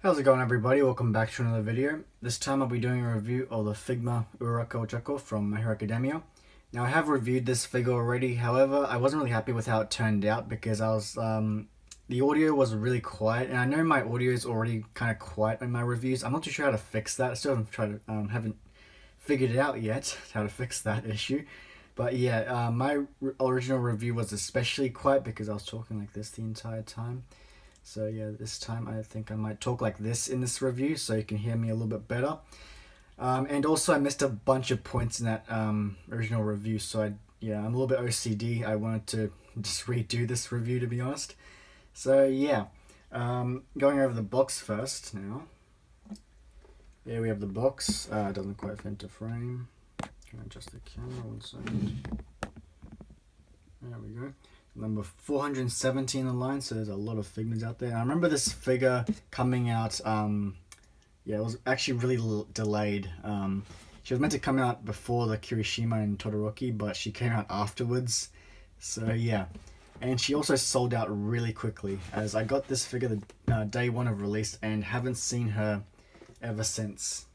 How's it going, everybody? Welcome back to another video. This time I'll be doing a review of the Figma Uraraka Ochako from My Hero Academia. Now I have reviewed this figure already, however I wasn't really happy with how it turned out because the audio was really quiet, and I know my audio is already kind of quiet in my reviews. I'm not too sure how to fix that. I still haven't figured it out yet how to fix that issue. But yeah, my original review was especially quiet because I was talking like this the entire time. So yeah, this time I think I might talk like this in this review so you can hear me a little bit better. And also I missed a bunch of points in that original review, so I'm a little bit OCD. I wanted to just redo this review, to be honest. So yeah, going over the box first now. There we have the box. It doesn't quite fit into frame. Can I adjust the camera 1 second? There we go. Number 470 in the line, so there's a lot of Figmas out there. I remember this figure coming out, it was actually really delayed. She was meant to come out before the Kirishima and Todoroki, but she came out afterwards. So yeah, and she also sold out really quickly, as I got this figure the day one of release and haven't seen her ever since.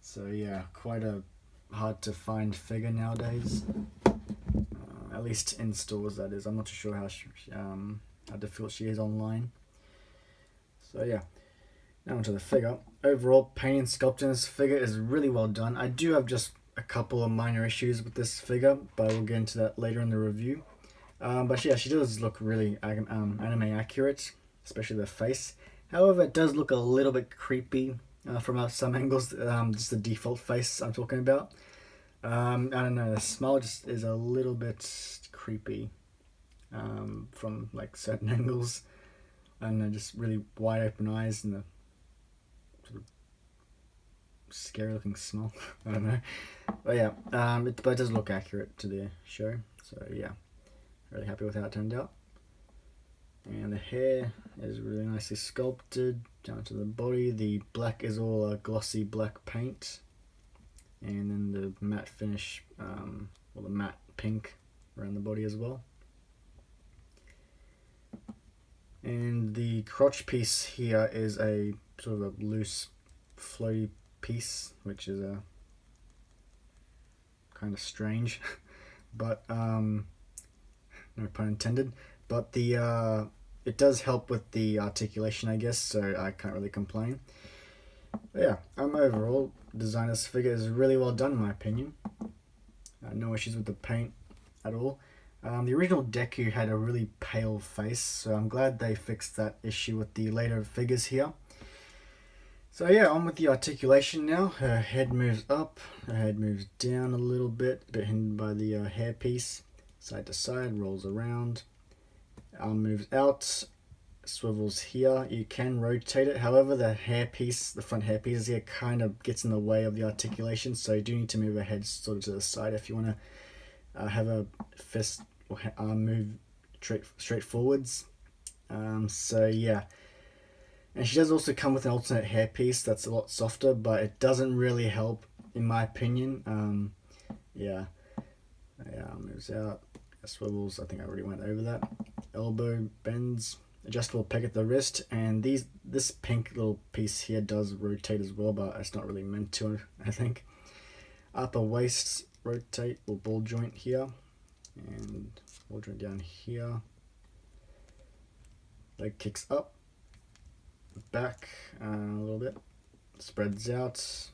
So yeah, quite a hard to find figure nowadays. At least in stores, that is. I'm not too sure how difficult she is online. So yeah, now onto the figure. Overall, painting and sculpting this figure is really well done. I do have just a couple of minor issues with this figure, but we'll get into that later in the review. But yeah, she does look really anime accurate, especially the face. However, it does look a little bit creepy from some angles. Just the default face I'm talking about. I don't know, the smile just is a little bit creepy from like certain angles. I don't know, just really wide open eyes and the sort of scary looking smile. I don't know. But yeah, but it does look accurate to the show. So yeah, really happy with how it turned out. And the hair is really nicely sculpted down to the body. The black is all glossy black paint. And then the matte finish, or the matte pink around the body as well. And the crotch piece here is a sort of a loose floaty piece, which is a kind of strange, but no pun intended. But the it does help with the articulation, I guess, so I can't really complain. But yeah, overall, design this figure is really well done in my opinion. No issues with the paint at all. The original Deku had a really pale face, so I'm glad they fixed that issue with the later figures here. So yeah, on with the articulation now. Her head moves up, her head moves down a little bit hindered by the hairpiece. Side to side, rolls around. Arm moves out, swivels here. You can rotate it, however the hairpiece, the front hairpiece here, kind of gets in the way of the articulation, so you do need to move her head sort of to the side if you want to have a fist or arm move straight forwards. So yeah, and she does also come with an alternate hairpiece that's a lot softer, but it doesn't really help in my opinion. Yeah, moves out, swivels. I think I already went over that. Elbow bends, adjustable peg at the wrist, and this pink little piece here does rotate as well, but it's not really meant to, I think. Upper waist rotate, or ball joint here, and ball joint down here. Leg kicks up, back a little bit, spreads out,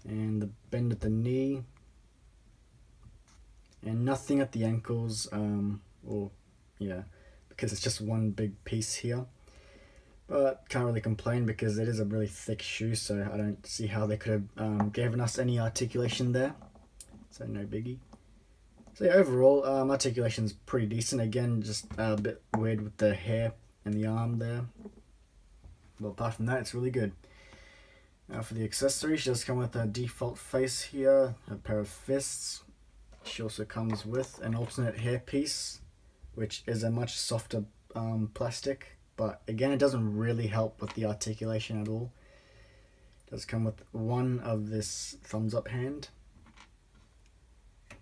and the bend at the knee. And nothing at the ankles, because it's just one big piece here. But can't really complain because it is a really thick shoe, so I don't see how they could have given us any articulation there. So no biggie. So yeah, overall, articulation's pretty decent. Again, just a bit weird with the hair and the arm there. But apart from that, it's really good. Now for the accessory, she does come with a default face here, a pair of fists. She also comes with an alternate hairpiece, which is a much softer plastic, but again, it doesn't really help with the articulation at all. It does come with one of this thumbs up hand,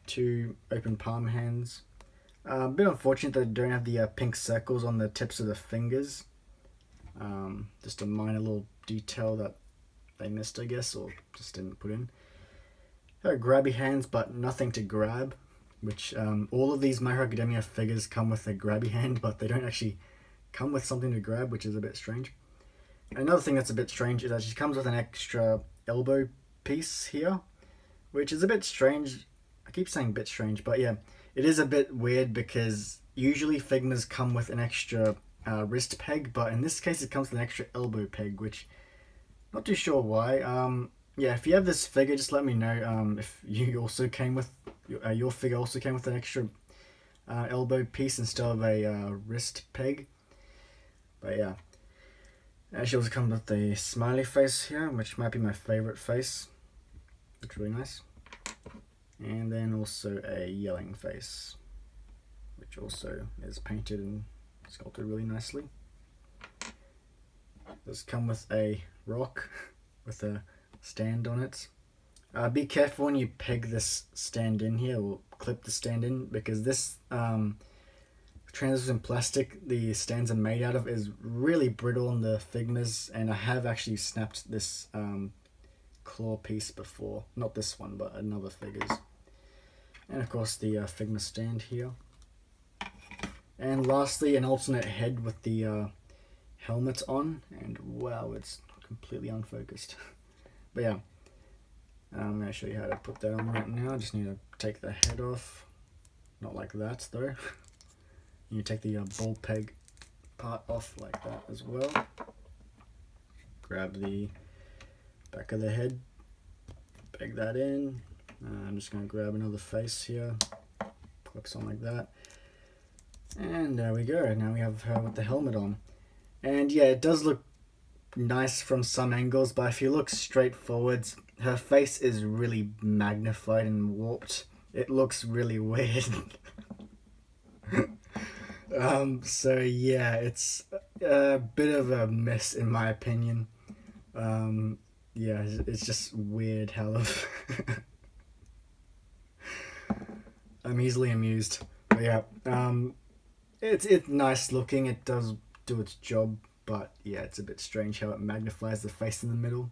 2 open palm hands, A bit unfortunate that they don't have the pink circles on the tips of the fingers. Just a minor little detail that they missed, I guess, or just didn't put in. Grabby hands, but nothing to grab, which all of these My Hero Academia figures come with a grabby hand, but they don't actually come with something to grab, which is a bit strange. Another thing that's a bit strange is that she comes with an extra elbow piece here, which is a bit strange. I keep saying bit strange, but yeah, it is a bit weird because usually Figmas come with an extra wrist peg, but in this case it comes with an extra elbow peg, which not too sure why. Yeah, if you have this figure, just let me know if you also came with your figure also came with an extra elbow piece instead of a wrist peg. But yeah, she also comes with a smiley face here, which might be my favorite face. Looks really nice. And then also a yelling face, which also is painted and sculpted really nicely. Does come with a rock with a stand on it. Be careful when you peg this stand in here, or clip the stand in, because this translucent plastic the stands are made out of is really brittle on the Figmas, and I have actually snapped this claw piece before. Not this one, but another figures. And of course the Figma stand here. And lastly, an alternate head with the helmet on, and wow, it's completely unfocused. But yeah, I'm going to show you how to put that on right now. Just need to take the head off. Not like that though. You take the ball peg part off like that as well. Grab the back of the head, peg that in. I'm just going to grab another face here, clips on like that. And there we go. Now we have her with the helmet on. And yeah, it does look nice from some angles, but if you look straight forwards, her face is really magnified and warped. It looks really weird. So yeah, it's a bit of a mess in my opinion. Yeah, it's just weird how I'm easily amused. But yeah, it's nice looking. It does do its job, but yeah, it's a bit strange how it magnifies the face in the middle.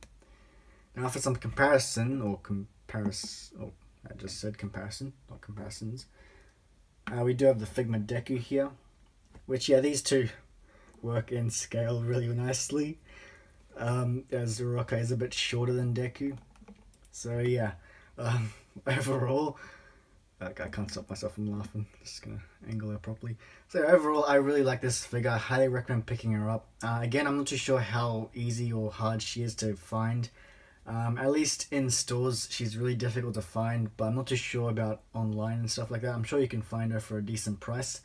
Now for some comparison, I just said comparison, not comparisons. We do have the Figma Deku here, which yeah, these two work in scale really nicely. As Uraraka is a bit shorter than Deku. So yeah, overall, I can't stop myself from laughing. Just gonna angle her properly. So overall, I really like this figure. I highly recommend picking her up. Again, I'm not too sure how easy or hard she is to find. At least in stores, she's really difficult to find, but I'm not too sure about online and stuff like that. I'm sure you can find her for a decent price.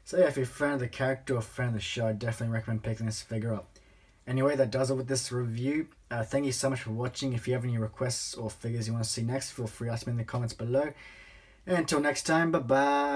So yeah, if you're a fan of the character or a fan of the show, I definitely recommend picking this figure up. Anyway, that does it with this review. Thank you so much for watching. If you have any requests or figures you want to see next, feel free to ask me in the comments below. And until next time, bye-bye.